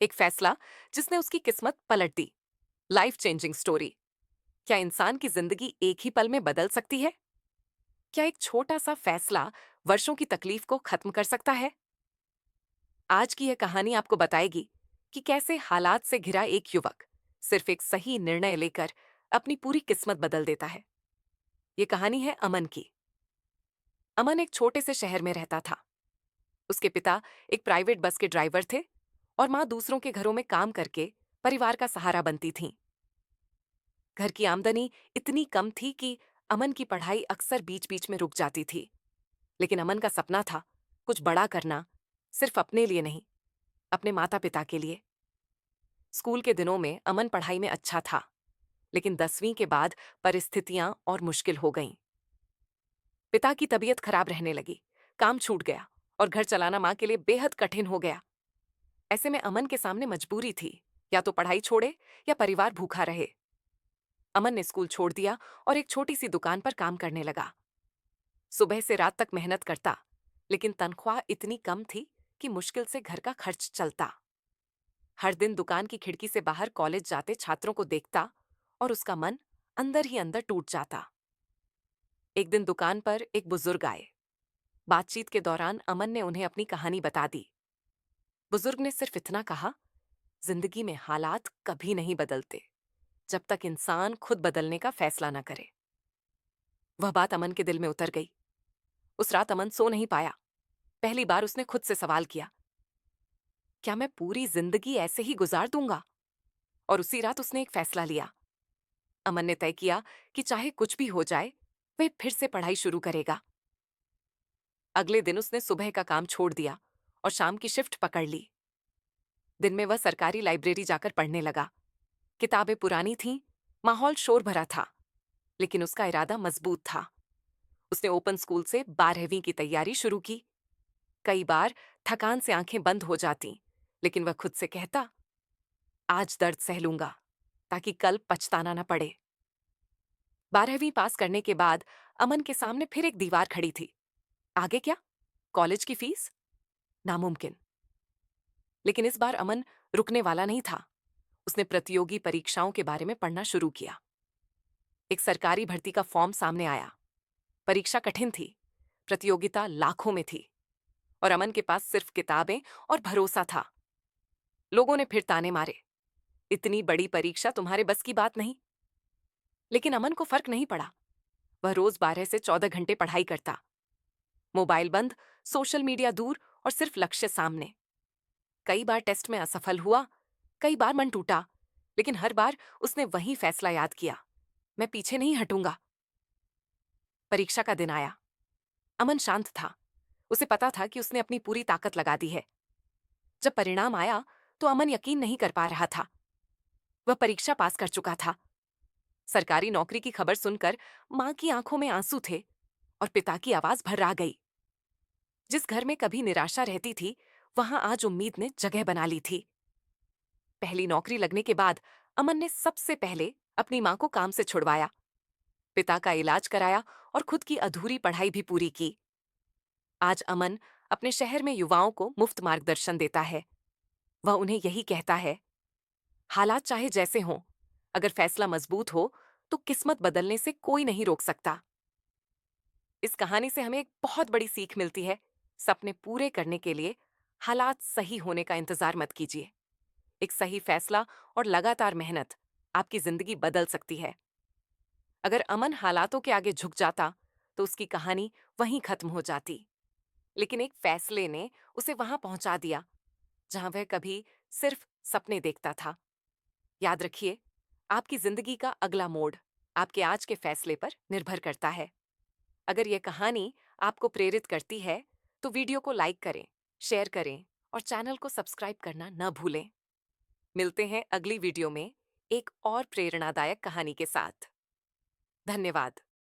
एक फैसला जिसने उसकी किस्मत पलट दी। Life changing story. क्या इंसान की जिंदगी एक ही पल में बदल सकती है? क्या एक छोटा सा फैसला वर्षों की तकलीफ को खत्म कर सकता है? आज की यह कहानी आपको बताएगी कि कैसे हालात से घिरा एक युवक सिर्फ एक सही निर्णय लेकर अपनी पूरी किस्मत बदल देता है। यह कहानी है अमन की। अमन एक छोटे से शहर में रहता था। उसके पिता एक प्राइवेट बस के ड्राइवर थे और माँ दूसरों के घरों में काम करके परिवार का सहारा बनती थीं। घर की आमदनी इतनी कम थी कि अमन की पढ़ाई अक्सर बीच बीच में रुक जाती थी। लेकिन अमन का सपना था कुछ बड़ा करना, सिर्फ अपने लिए नहीं, अपने माता पिता के लिए। स्कूल के दिनों में अमन पढ़ाई में अच्छा था, लेकिन 10वीं के बाद परिस्थितियां और मुश्किल हो गईं। पिता की तबीयत खराब रहने लगी, काम छूट गया और घर चलाना मां के लिए बेहद कठिन हो गया। ऐसे में अमन के सामने मजबूरी थी, या तो पढ़ाई छोड़े या परिवार भूखा रहे। अमन ने स्कूल छोड़ दिया और एक छोटी सी दुकान पर काम करने लगा। सुबह से रात तक मेहनत करता, लेकिन तनख्वाह इतनी कम थी कि मुश्किल से घर का खर्च चलता। हर दिन दुकान की खिड़की से बाहर कॉलेज जाते छात्रों को देखता और उसका मन अंदर ही अंदर टूट जाता। एक दिन दुकान पर एक बुजुर्ग आए। बातचीत के दौरान अमन ने उन्हें अपनी कहानी बता दी। बुजुर्ग ने सिर्फ इतना कहा, जिंदगी में हालात कभी नहीं बदलते जब तक इंसान खुद बदलने का फैसला न करे। वह बात अमन के दिल में उतर गई। उस रात अमन सो नहीं पाया। पहली बार उसने खुद से सवाल किया, क्या मैं पूरी जिंदगी ऐसे ही गुजार दूंगा? और उसी रात उसने एक फैसला लिया। अमन ने तय किया कि चाहे कुछ भी हो जाए, वह फिर से पढ़ाई शुरू करेगा। अगले दिन उसने सुबह का काम छोड़ दिया और शाम की शिफ्ट पकड़ ली। दिन में वह सरकारी लाइब्रेरी जाकर पढ़ने लगा। किताबें पुरानी थीं, माहौल शोर भरा था, लेकिन उसका इरादा मजबूत था। उसने ओपन स्कूल से 12वीं की तैयारी शुरू की। कई बार थकान से आंखें बंद हो जाती, लेकिन वह खुद से कहता, आज दर्द सह लूंगा ताकि कल पछताना न पड़े। 12वीं पास करने के बाद अमन के सामने फिर एक दीवार खड़ी थी। आगे क्या? कॉलेज की फीस? नामुमकिन। लेकिन इस बार अमन रुकने वाला नहीं था। उसने प्रतियोगी परीक्षाओं के बारे में पढ़ना शुरू किया। एक सरकारी भर्ती का फॉर्म सामने आया। परीक्षा कठिन थी, प्रतियोगिता लाखों में थी और अमन के पास सिर्फ किताबें और भरोसा था। लोगों ने फिर ताने मारे, इतनी बड़ी परीक्षा तुम्हारे बस की बात नहीं। लेकिन अमन को फर्क नहीं पड़ा। वह रोज 12 से 14 घंटे पढ़ाई करता। मोबाइल बंद, सोशल मीडिया दूर और सिर्फ लक्ष्य सामने। कई बार टेस्ट में असफल हुआ, कई बार मन टूटा, लेकिन हर बार उसने वही फैसला याद किया, मैं पीछे नहीं हटूंगा। परीक्षा का दिन आया। अमन शांत था। उसे पता था कि उसने अपनी पूरी ताकत लगा दी है। जब परिणाम आया तो अमन यकीन नहीं कर पा रहा था। वह परीक्षा पास कर चुका था। सरकारी नौकरी की खबर सुनकर मां की आंखों में आंसू थे और पिता की आवाज भर्रा गई। जिस घर में कभी निराशा रहती थी, वहां आज उम्मीद ने जगह बना ली थी। पहली नौकरी लगने के बाद अमन ने सबसे पहले अपनी मां को काम से छुड़वाया, पिता का इलाज कराया और खुद की अधूरी पढ़ाई भी पूरी की। आज अमन अपने शहर में युवाओं को मुफ्त मार्गदर्शन देता है। वह उन्हें यही कहता है, हालात चाहे जैसे हों, अगर फैसला मजबूत हो तो किस्मत बदलने से कोई नहीं रोक सकता। इस कहानी से हमें एक बहुत बड़ी सीख मिलती है। सपने पूरे करने के लिए हालात सही होने का इंतजार मत कीजिए। एक सही फैसला और लगातार मेहनत आपकी जिंदगी बदल सकती है। अगर अमन हालातों के आगे झुक जाता तो उसकी कहानी वहीं खत्म हो जाती, लेकिन एक फैसले ने उसे वहां पहुंचा दिया जहां वह कभी सिर्फ सपने देखता था। याद रखिए, आपकी जिंदगी का अगला मोड़ आपके आज के फैसले पर निर्भर करता है। अगर यह कहानी आपको प्रेरित करती है तो वीडियो को लाइक करें, शेयर करें और चैनल को सब्सक्राइब करना न भूलें। मिलते हैं अगली वीडियो में एक और प्रेरणादायक कहानी के साथ। धन्यवाद।